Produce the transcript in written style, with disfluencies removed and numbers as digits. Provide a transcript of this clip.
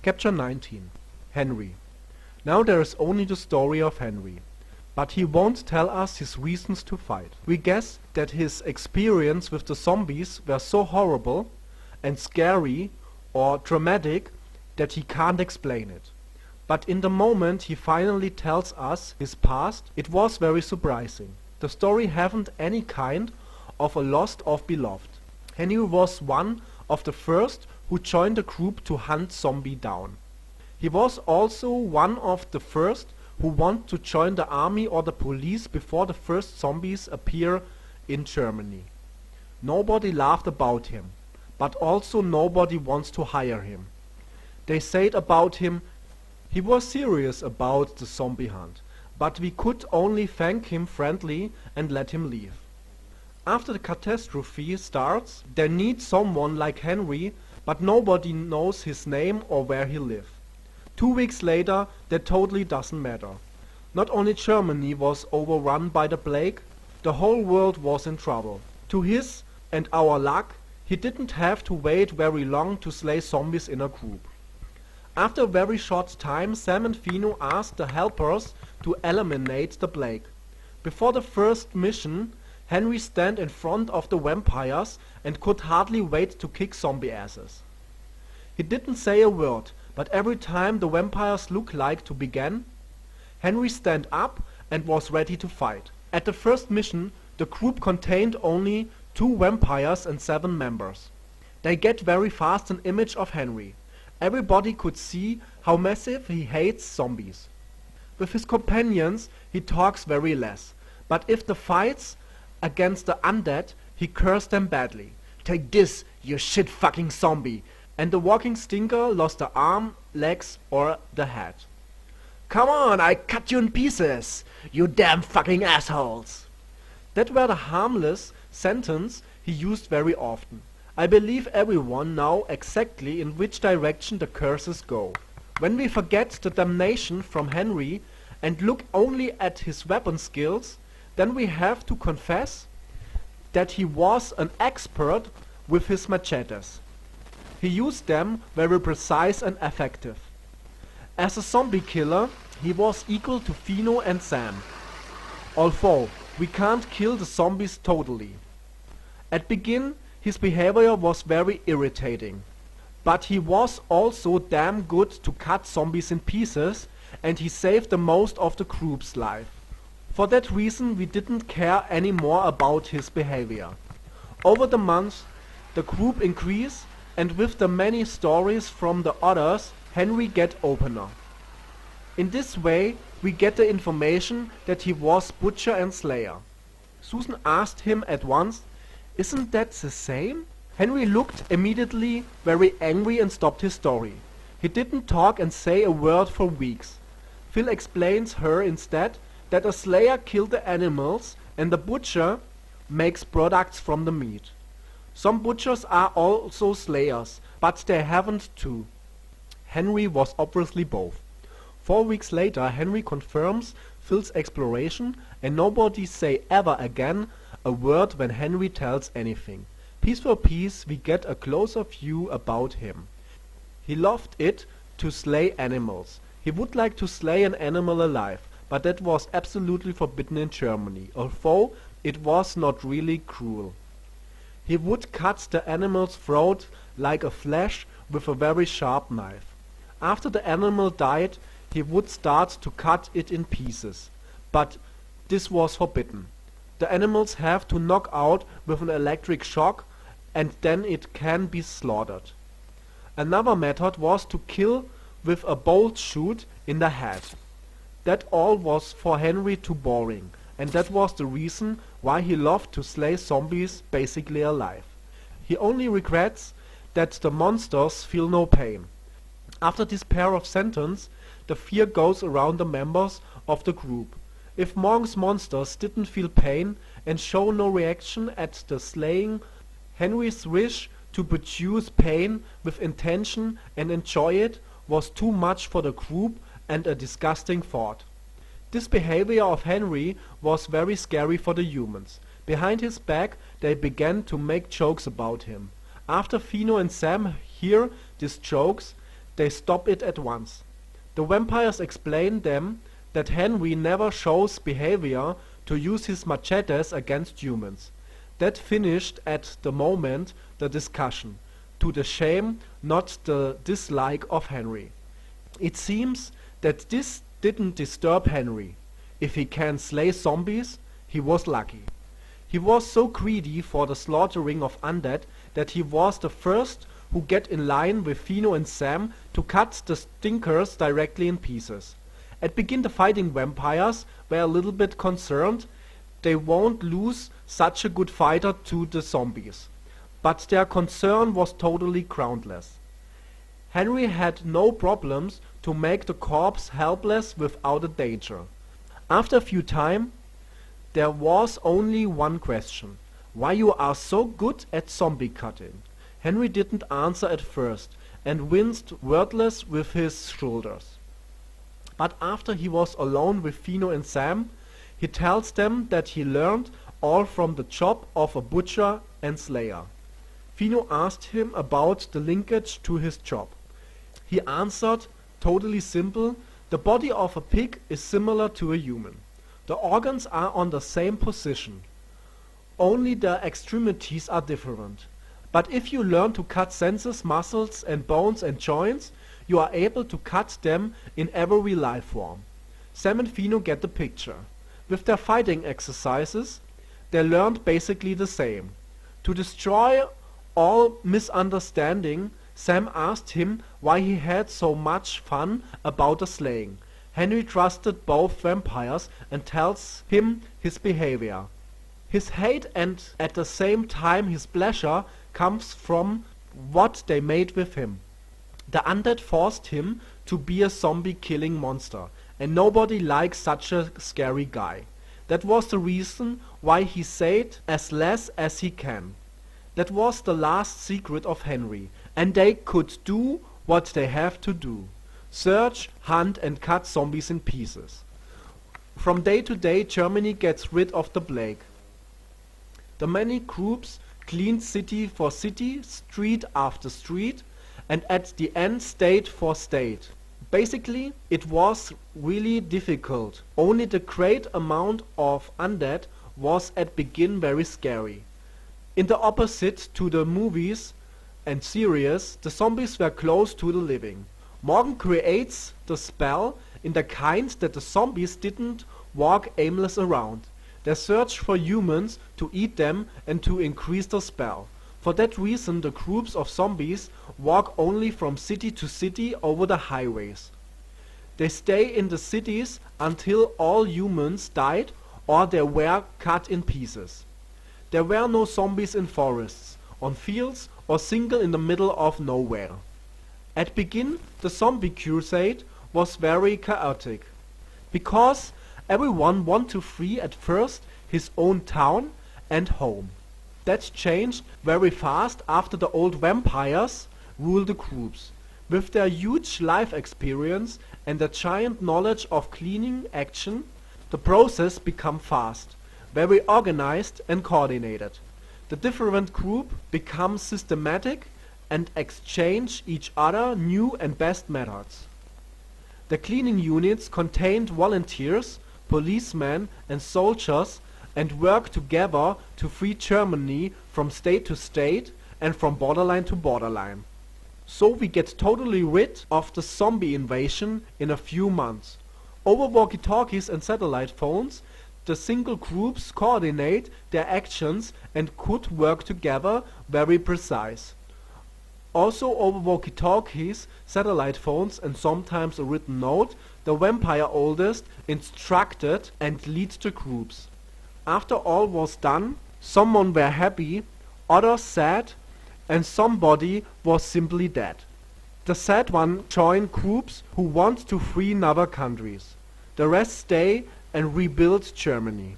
Chapter 19. Henry. Now there is only the story of Henry, but he won't tell us his reasons to fight. We guess that his experience with the zombies were so horrible and scary or dramatic that he can't explain it. But in the moment he finally tells us his past, it was very surprising. The story haven't any kind of a lost or beloved. Henry was one of the first who joined the group to hunt zombie down. He was also one of the first who want to join the army or the police before the first zombies appear in Germany. Nobody laughed about him, but also nobody wants to hire him. They said about him, he was serious about the zombie hunt, but we could only thank him friendly and let him leave. After the catastrophe starts, they need someone like Henry, but nobody knows his name or where he lives. 2 weeks later, that totally doesn't matter. Not only Germany was overrun by the plague, the whole world was in trouble. To his and our luck, he didn't have to wait very long to slay zombies in a group. After a very short time, Sam and Fino asked the helpers to eliminate the plague. Before the first mission, Henry stand in front of the vampires and could hardly wait to kick zombie asses. He didn't say a word, but every time the vampires looked like to begin, Henry stand up and was ready to fight. At the first mission, the group contained only 2 vampires and 7 members. They get very fast an image of Henry. Everybody could see how massive he hates zombies. With his companions, he talks very less, but if the fights against the undead, he cursed them badly. "Take this, you shit fucking zombie!" And the walking stinker lost the arm, legs or the head. "Come on, I cut you in pieces, you damn fucking assholes!" That were the harmless sentence he used very often. I believe everyone know exactly in which direction the curses go. When we forget the damnation from Henry and look only at his weapon skills, then we have to confess that he was an expert with his machetes. He used them very precise and effective. As a zombie killer, he was equal to Fino and Sam. Although we can't kill the zombies totally. At begin, his behavior was very irritating. But he was also damn good to cut zombies in pieces, and he saved the most of the group's life. For that reason we didn't care any more about his behavior. Over the months the group increased, and with the many stories from the others, Henry get opener. In this way we get the information that he was butcher and slayer. Susan asked him at once, "Isn't that the same?" Henry looked immediately very angry and stopped his story. He didn't talk and say a word for weeks. Phil explains her instead that a slayer killed the animals and the butcher makes products from the meat. Some butchers are also slayers, but they haven't to. Henry was obviously both. 4 weeks later Henry confirms Phil's exploration, and nobody say ever again a word when Henry tells anything. Piece for piece we get a closer view about him. He loved it to slay animals. He would like to slay an animal alive, but that was absolutely forbidden in Germany, although it was not really cruel. He would cut the animal's throat like a flesh with a very sharp knife. After the animal died, he would start to cut it in pieces, but this was forbidden. The animals have to knock out with an electric shock, and then it can be slaughtered. Another method was to kill with a bolt shot in the head. That all was for Henry too boring, and that was the reason why he loved to slay zombies basically alive. He only regrets that the monsters feel no pain. After this pair of sentence, the fear goes around the members of the group. If Morgan's monsters didn't feel pain and show no reaction at the slaying, Henry's wish to produce pain with intention and enjoy it was too much for the group and a disgusting thought. This behavior of Henry was very scary for the humans. Behind his back they began to make jokes about him. After Fino and Sam hear these jokes, they stop it at once. The vampires explain them that Henry never shows behavior to use his machetes against humans. That finished at the moment the discussion, to the shame, not the dislike of Henry. It seems that this didn't disturb Henry. If he can slay zombies, he was lucky. He was so greedy for the slaughtering of undead that he was the first who get in line with Fino and Sam to cut the stinkers directly in pieces. At begin the fighting vampires were a little bit concerned they won't lose such a good fighter to the zombies. But their concern was totally groundless. Henry had no problems to make the corpse helpless without a danger. After a few time, there was only one question: why you are so good at zombie cutting? Henry didn't answer at first, and winced wordless with his shoulders. But after he was alone with Fino and Sam, he tells them that he learned all from the job of a butcher and slayer. Fino asked him about the linkage to his job. He answered, totally simple: the body of a pig is similar to a human. The organs are on the same position. Only the extremities are different. But if you learn to cut senses, muscles and bones and joints, you are able to cut them in every life form. Sam and Fino get the picture. With their fighting exercises, they learned basically the same. To destroy all misunderstanding, Sam asked him why he had so much fun about the slaying. Henry trusted both vampires and tells him his behavior. His hate and at the same time his pleasure comes from what they made with him. The undead forced him to be a zombie-killing monster, and nobody likes such a scary guy. That was the reason why he said as less as he can. That was the last secret of Henry, and they could do what they have to do: search, hunt and cut zombies in pieces. From day to day Germany gets rid of the plague. The many groups cleaned city for city, street after street, and at the end state for state. Basically, it was really difficult. Only the great amount of undead was at begin very scary. In the opposite to the movies and series, the zombies were close to the living. Morgan creates the spell in the kind that the zombies didn't walk aimless around. They searched for humans to eat them and to increase the spell. For that reason the groups of zombies walk only from city to city over the highways. They stay in the cities until all humans died or they were cut in pieces. There were no zombies in forests, on fields or single in the middle of nowhere. At begin the zombie crusade was very chaotic, because everyone wanted to free at first his own town and home. That changed very fast after the old vampires ruled the groups. With their huge life experience and their giant knowledge of cleaning action, the process became fast, very organized and coordinated. The different group become systematic and exchange each other new and best methods. The cleaning units contained volunteers, policemen and soldiers, and worked together to free Germany from state to state and from borderline to borderline. So we get totally rid of the zombie invasion in a few months. Over walkie-talkies and satellite phones, the single groups coordinate their actions and could work together very precise. Also over walkie-talkies, satellite phones and sometimes a written note, the vampire oldest instructed and lead the groups. After all was done, someone were happy, others sad, and somebody was simply dead. The sad one joined groups who want to free other countries. The rest stay and rebuild Germany.